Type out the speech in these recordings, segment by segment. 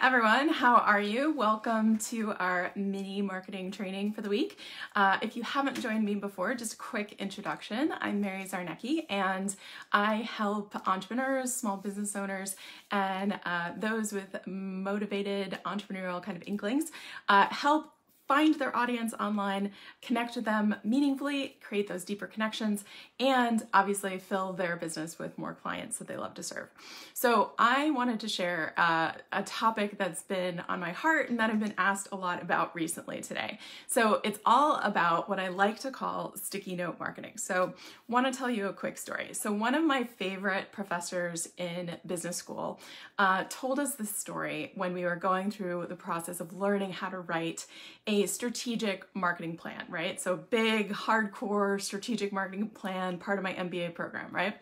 everyone, how are you? Welcome to our mini marketing training for the week. If you haven't joined me before, just a quick introduction. I'm Mary Czarnecki and I help entrepreneurs, small business owners, and those with motivated entrepreneurial kind of inklings help find their audience online, connect with them meaningfully, create those deeper connections, and obviously fill their business with more clients that they love to serve. So I wanted to share a topic that's been on my heart and that I've been asked a lot about recently today. So it's all about what I like to call sticky note marketing. So want to tell you a quick story. So one of my favorite professors in business school told us this story when we were going through the process of learning how to write a strategic marketing plan, right? So big, hardcore strategic marketing plan, part of my MBA program, right?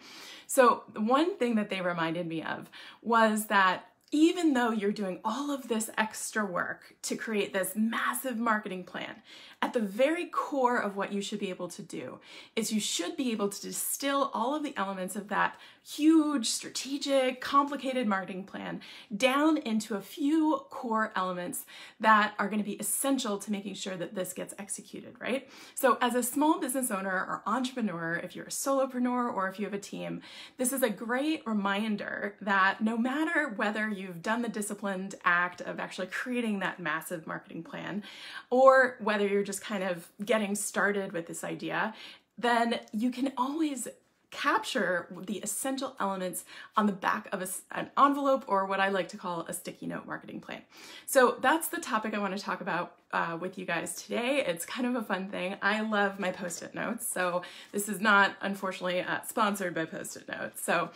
So one thing that they reminded me of was that even though you're doing all of this extra work to create this massive marketing plan, at the very core of what you should be able to do is you should be able to distill all of the elements of that huge, strategic, complicated marketing plan down into a few core elements that are going to be essential to making sure that this gets executed, right? So as a small business owner or entrepreneur, if you're a solopreneur or if you have a team, this is a great reminder that no matter whether you've done the disciplined act of actually creating that massive marketing plan or whether you're just kind of getting started with this idea, then you can always capture the essential elements on the back of an envelope, or what I like to call a sticky note marketing plan. So that's the topic I want to talk about with you guys today. It's kind of a fun thing. I love my Post-it notes. So this is not, unfortunately, sponsored by Post-it notes. So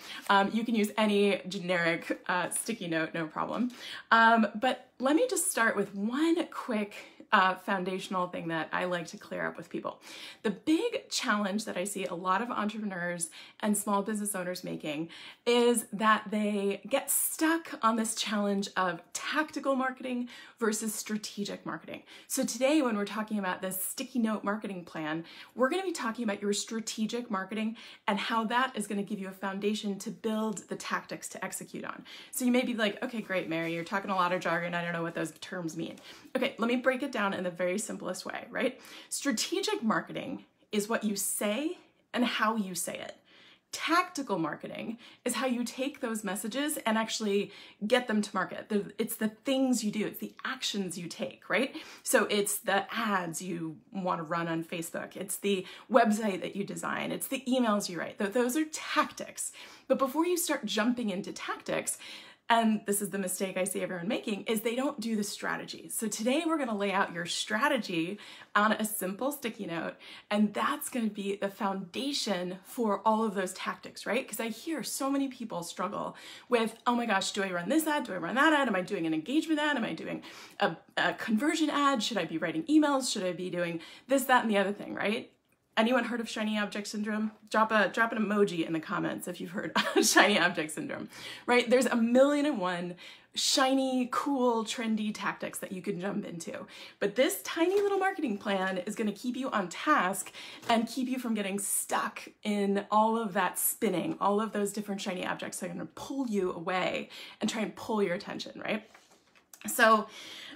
you can use any generic sticky note, no problem. But let me just start with one quick foundational thing that I like to clear up with people. The big challenge that I see a lot of entrepreneurs and small business owners making is that they get stuck on this challenge of tactical marketing versus strategic marketing. So today, when we're talking about this sticky note marketing plan, we're going to be talking about your strategic marketing and how that is going to give you a foundation to build the tactics to execute on. So you may be like, okay, great, Mary, you're talking a lot of jargon. I don't know what those terms mean. Okay, let me break it down in the very simplest way, right? Strategic marketing is what you say and how you say it. Tactical marketing is how you take those messages and actually get them to market. It's the things you do, it's the actions you take, right? So it's the ads you want to run on Facebook, it's the website that you design, it's the emails you write. Those are tactics. But before you start jumping into tactics, and this is the mistake I see everyone making, is they don't do the strategy. So today we're gonna lay out your strategy on a simple sticky note, and that's gonna be the foundation for all of those tactics, right? Because I hear so many people struggle with, oh my gosh, do I run this ad? Do I run that ad? Am I doing an engagement ad? Am I doing a conversion ad? Should I be writing emails? Should I be doing this, that, and the other thing, right? Anyone heard of shiny object syndrome? Drop an emoji in the comments if you've heard of shiny object syndrome, right? There's a million and one shiny, cool, trendy tactics that you can jump into. But this tiny little marketing plan is going to keep you on task and keep you from getting stuck in all of that spinning, all of those different shiny objects that are going to pull you away and try and pull your attention, right? So,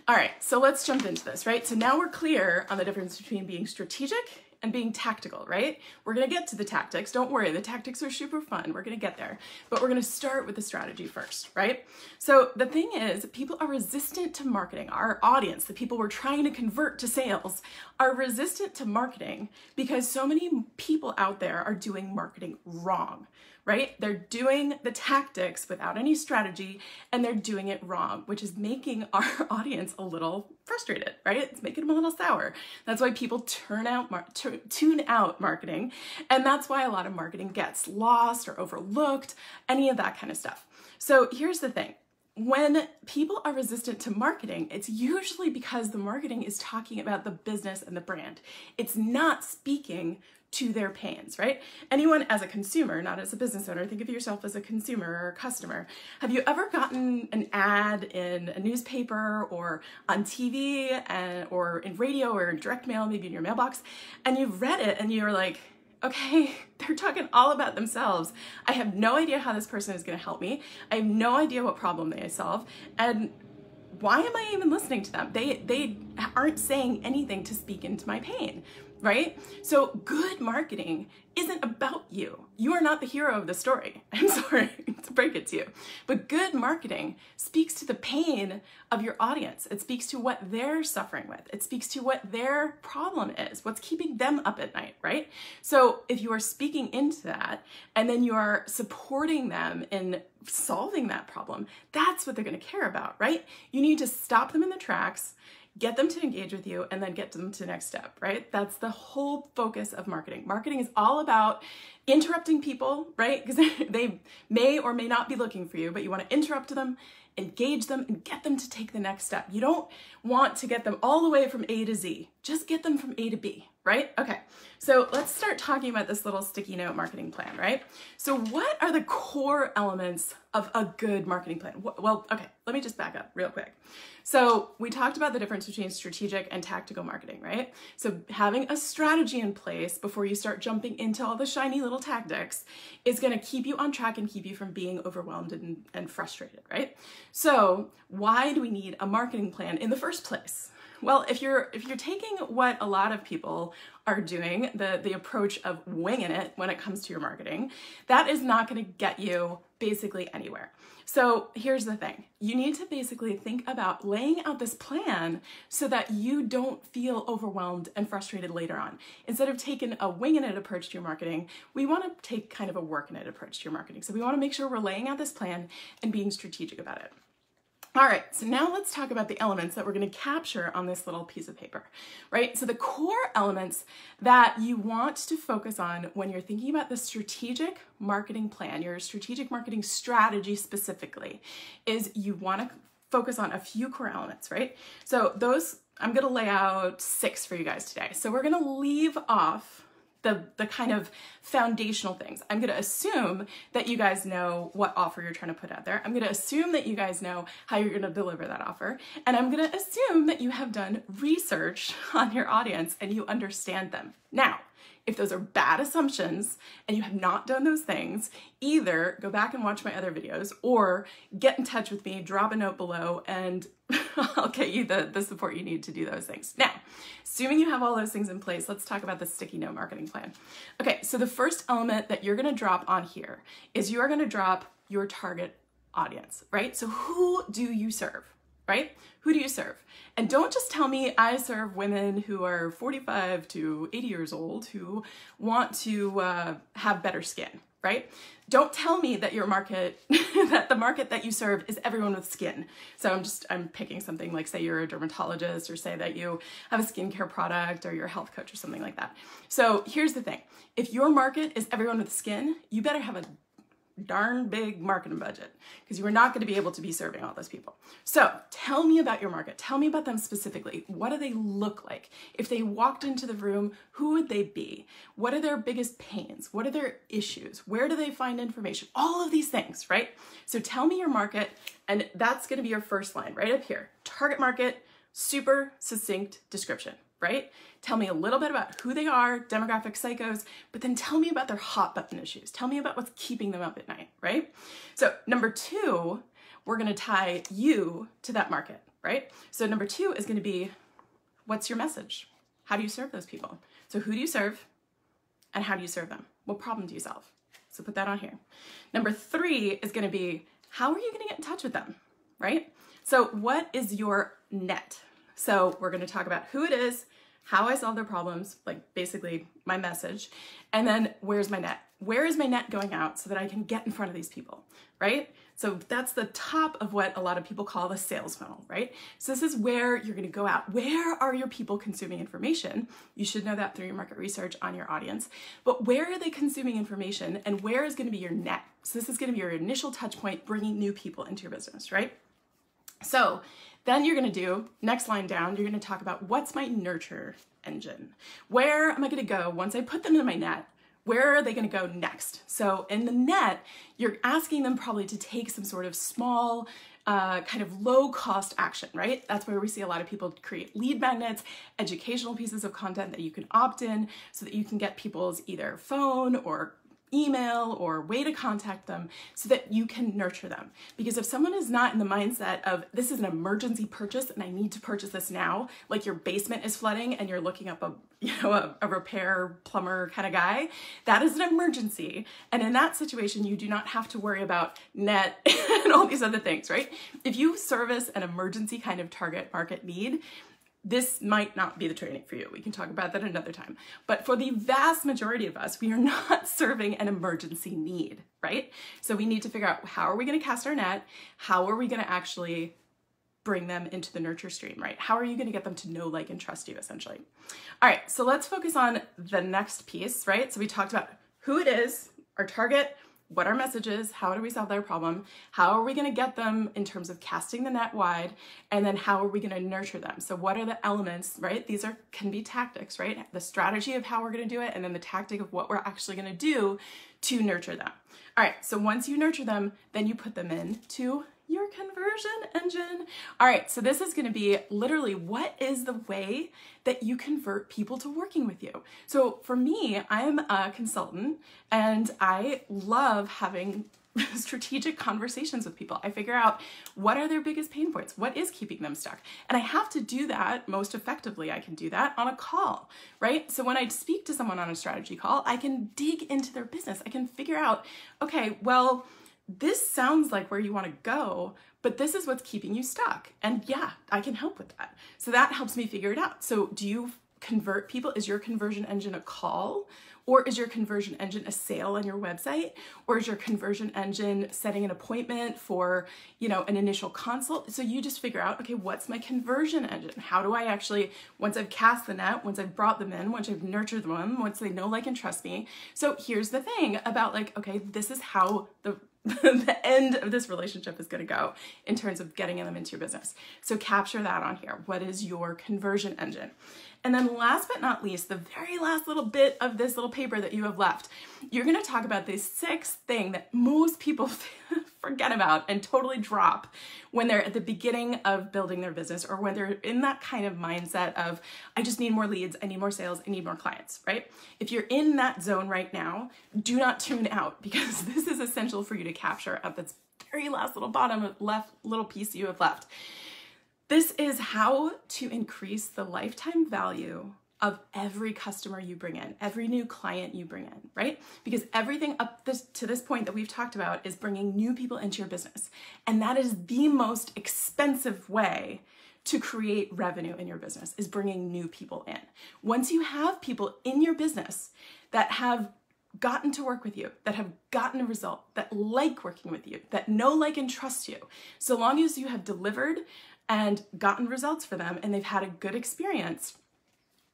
all right, so let's jump into this, right? So now we're clear on the difference between being strategic and being tactical, right? We're gonna get to the tactics. Don't worry, the tactics are super fun. We're gonna get there, but we're gonna start with the strategy first, right? So the thing is, people are resistant to marketing. Our audience, the people we're trying to convert to sales, are resistant to marketing because so many people out there are doing marketing wrong, right? They're doing the tactics without any strategy and they're doing it wrong, which is making our audience a little frustrated, right? It's making them a little sour. That's why people tune out marketing. And that's why a lot of marketing gets lost or overlooked, any of that kind of stuff. So here's the thing. When people are resistant to marketing, it's usually because the marketing is talking about the business and the brand. It's not speaking to their pains, right? Anyone as a consumer, not as a business owner, think of yourself as a consumer or a customer. Have you ever gotten an ad in a newspaper or on TV or in radio or in direct mail, maybe in your mailbox, and you've read it and you're like, okay, they're talking all about themselves. I have no idea how this person is going to help me. I have no idea what problem they solve. And why am I even listening to them? They aren't saying anything to speak into my pain, right? So good marketing isn't about you. You are not the hero of the story. I'm sorry to break it to you. But good marketing speaks to the pain of your audience. It speaks to what they're suffering with. It speaks to what their problem is, what's keeping them up at night, right? So if you are speaking into that and then you are supporting them in solving that problem, that's what they're going to care about, right? You need to stop them in their tracks, get them to engage with you, and then get them to the next step, right? That's the whole focus of marketing. Marketing is all about interrupting people, right? Because they may or may not be looking for you, but you want to interrupt them, engage them, and get them to take the next step. You don't want to get them all the way from A to Z. Just get them from A to B, right? Okay, so let's start talking about this little sticky note marketing plan, right? So what are the core elements of a good marketing plan? Well, okay, let me just back up real quick. So we talked about the difference between strategic and tactical marketing, right? So having a strategy in place before you start jumping into all the shiny little tactics is going to keep you on track and keep you from being overwhelmed and frustrated, right? So why do we need a marketing plan in the first place? Well, if you're taking what a lot of people are doing, the approach of winging it when it comes to your marketing, that is not going to get you basically anywhere. So here's the thing. You need to basically think about laying out this plan so that you don't feel overwhelmed and frustrated later on. Instead of taking a winging it approach to your marketing, we want to take kind of a working it approach to your marketing. So we want to make sure we're laying out this plan and being strategic about it. All right, so now let's talk about the elements that we're going to capture on this little piece of paper, right? So the core elements that you want to focus on when you're thinking about the strategic marketing plan, your strategic marketing strategy specifically, is you want to focus on a few core elements, right? So those, I'm going to lay out 6 for you guys today. So we're going to leave off the kind of foundational things. I'm going to assume that you guys know what offer you're trying to put out there. I'm going to assume that you guys know how you're going to deliver that offer. And I'm going to assume that you have done research on your audience and you understand them. Now, if those are bad assumptions and you have not done those things, either go back and watch my other videos or get in touch with me, drop a note below, and I'll get you the support you need to do those things. Now, assuming you have all those things in place, let's talk about the sticky note marketing plan. Okay, so the first element that you're gonna drop on here is you are gonna drop your target audience, right? So who do you serve, right? Who do you serve? And don't just tell me I serve women who are 45 to 80 years old who want to have better skin, right? Don't tell me that your market, that the market that you serve is everyone with skin. So I'm picking something like, say you're a dermatologist, or say that you have a skincare product, or you're a health coach or something like that. So here's the thing. If your market is everyone with skin, you better have a darn big marketing budget, because you are not going to be able to be serving all those people. So tell me about your market. Tell me about them specifically. What do they look like? If they walked into the room, who would they be? What are their biggest pains? What are their issues? Where do they find information? All of these things, right? So tell me your market, and that's going to be your first line right up here. Target market, super succinct description, right? Tell me a little bit about who they are, demographic psychos, but then tell me about their hot button issues. Tell me about what's keeping them up at night, right? So number 2, we're gonna tie you to that market, right? So number 2 is gonna be, what's your message? How do you serve those people? So who do you serve and how do you serve them? What problem do you solve? So put that on here. Number 3 is gonna be, how are you gonna get in touch with them, right? So what is your net? So we're gonna talk about who it is, how I solve their problems, like basically my message, and then where's my net? Where is my net going out so that I can get in front of these people, right? So that's the top of what a lot of people call the sales funnel, right? So this is where you're gonna go out. Where are your people consuming information? You should know that through your market research on your audience, but where are they consuming information, and where is gonna be your net? So this is gonna be your initial touch point, bringing new people into your business, right? So then you're gonna do, next line down, you're gonna talk about what's my nurture engine? Where am I gonna go once I put them in my net? Where are they gonna go next? So in the net, you're asking them probably to take some sort of small, kind of low cost action, right? That's where we see a lot of people create lead magnets, educational pieces of content that you can opt in so that you can get people's either phone or email or way to contact them so that you can nurture them. Because if someone is not in the mindset of this is an emergency purchase and I need to purchase this now, like your basement is flooding and you're looking up a repair plumber kind of guy, that is an emergency. And in that situation, you do not have to worry about net and all these other things, right? If you service an emergency kind of target market need, this might not be the training for you. We can talk about that another time. But for the vast majority of us, we are not serving an emergency need, right? So we need to figure out, how are we going to cast our net? How are we going to actually bring them into the nurture stream, right? How are you going to get them to know, like, and trust you, essentially? All right, so let's focus on the next piece, right? So we talked about who it is, our target, what our message is, how do we solve their problem, how are we going to get them in terms of casting the net wide, and then how are we going to nurture them? So what are the elements, right? These can be tactics, right? The strategy of how we're going to do it, and then the tactic of what we're actually going to do to nurture them. All right, so once you nurture them, then you put them into your conversion engine. All right, so this is going to be literally, what is the way that you convert people to working with you? So for me, I'm a consultant and I love having strategic conversations with people. I figure out what are their biggest pain points, what is keeping them stuck. And I have to do that most effectively. I can do that on a call, right? So when I speak to someone on a strategy call, I can dig into their business. I can figure out, okay, well, this sounds like where you want to go, but this is what's keeping you stuck. And yeah, I can help with that. So that helps me figure it out. So do you convert people? Is your conversion engine a call? Or is your conversion engine a sale on your website? Or is your conversion engine setting an appointment for, an initial consult? So you just figure out, okay, what's my conversion engine? How do I actually, once I've cast the net, once I've brought them in, once I've nurtured them, once they know, like, and trust me. So here's the thing about, like, okay, this is how the end of this relationship is going to go in terms of getting them into your business. So capture that on here. What is your conversion engine? And then last but not least, the very last little bit of this little paper that you have left, you're going to talk about the sixth thing that most people forget about and totally drop when they're at the beginning of building their business, or when they're in that kind of mindset of, I just need more leads, I need more sales, I need more clients, right? If you're in that zone right now, do not tune out, because this is essential for you to capture at this very last little bottom left little piece you have left. This is how to increase the lifetime value of every customer you bring in, every new client you bring in, right? Because everything up to this point that we've talked about is bringing new people into your business. And that is the most expensive way to create revenue in your business, is bringing new people in. Once you have people in your business that have gotten to work with you, that have gotten a result, that like working with you, that know, like, and trust you, so long as you have delivered and gotten results for them and they've had a good experience,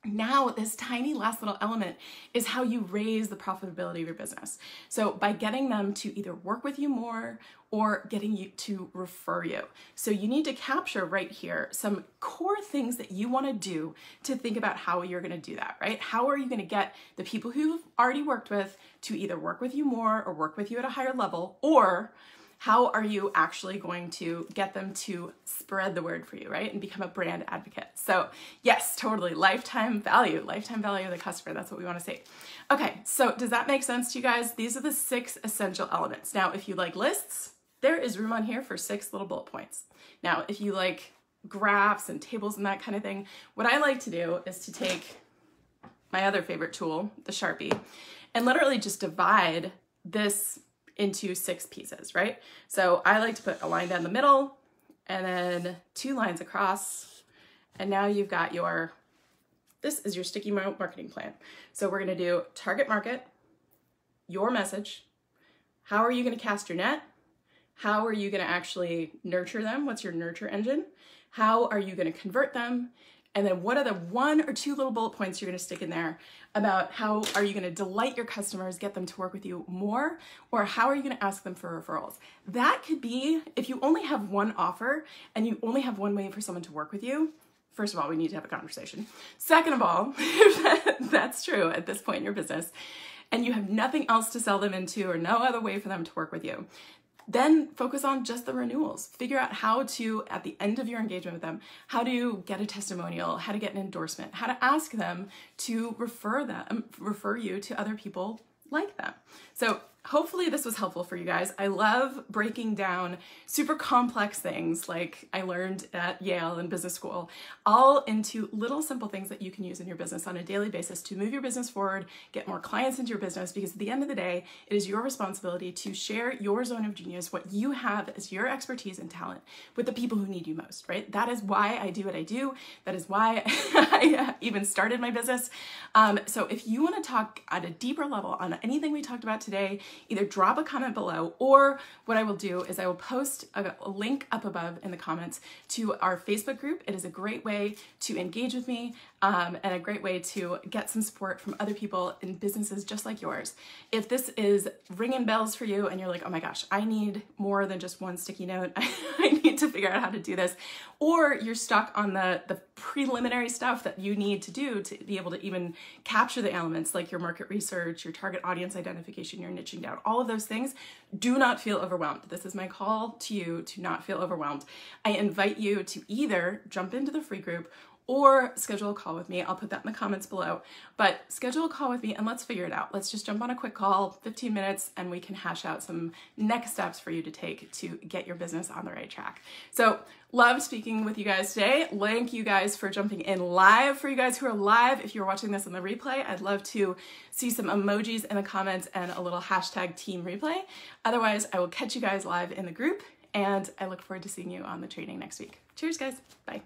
now this tiny last little element is how you raise the profitability of your business. So by getting them to either work with you more or getting you to refer you. So you need to capture right here some core things that you want to do to think about how you're going to do that, right? How are you going to get the people who you've already worked with to either work with you more or work with you at a higher level, or how are you actually going to get them to spread the word for you, right? And become a brand advocate. So yes, totally. Lifetime value of the customer. That's what we want to see. Okay, so does that make sense to you guys? These are the 6 essential elements. Now, if you like lists, there is room on here for 6 little bullet points. Now, if you like graphs and tables and that kind of thing, what I like to do is to take my other favorite tool, the Sharpie, and literally just divide this into 6 pieces, right? So I like to put a line down the middle and then 2 lines across. And now you've got this is your sticky marketing plan. So we're going to do target market, your message, how are you going to cast your net? How are you going to actually nurture them? What's your nurture engine? How are you going to convert them? And then what are the 1 or 2 little bullet points you're going to stick in there about how are you going to delight your customers, get them to work with you more, or how are you going to ask them for referrals? That could be, if you only have one offer and you only have one way for someone to work with you, first of all, we need to have a conversation. Second of all, if that's true at this point in your business, and you have nothing else to sell them into or no other way for them to work with you, then focus on just the renewals. Figure out how to, at the end of your engagement with them, how to get a testimonial, how to get an endorsement, how to ask them to refer you to other people like them. So hopefully this was helpful for you guys. I love breaking down super complex things like I learned at Yale and Business School, all into little simple things that you can use in your business on a daily basis to move your business forward, get more clients into your business, because at the end of the day, it is your responsibility to share your zone of genius, what you have as your expertise and talent, with the people who need you most, right? That is why I do what I do. That is why I even started my business. So if you want to talk at a deeper level on anything we talked about today, either drop a comment below, or what I will do is I will post a link up above in the comments to our Facebook group. It is a great way to engage with me and a great way to get some support from other people in businesses just like yours. If this is ringing bells for you and you're like, oh my gosh, I need more than just one sticky note, I need to figure out how to do this, or you're stuck on the preliminary stuff that you need to do to be able to even capture the elements like your market research, your target audience identification, your niching down, all of those things, do not feel overwhelmed. This is my call to you to not feel overwhelmed. I invite you to either jump into the free group or schedule a call with me. I'll put that in the comments below, but schedule a call with me and let's figure it out. Let's just jump on a quick call, 15 minutes, and we can hash out some next steps for you to take to get your business on the right track. So loved speaking with you guys today. Thank you guys for jumping in live. For you guys who are live, if you're watching this on the replay, I'd love to see some emojis in the comments and a little hashtag team replay. Otherwise, I will catch you guys live in the group, and I look forward to seeing you on the training next week. Cheers, guys. Bye.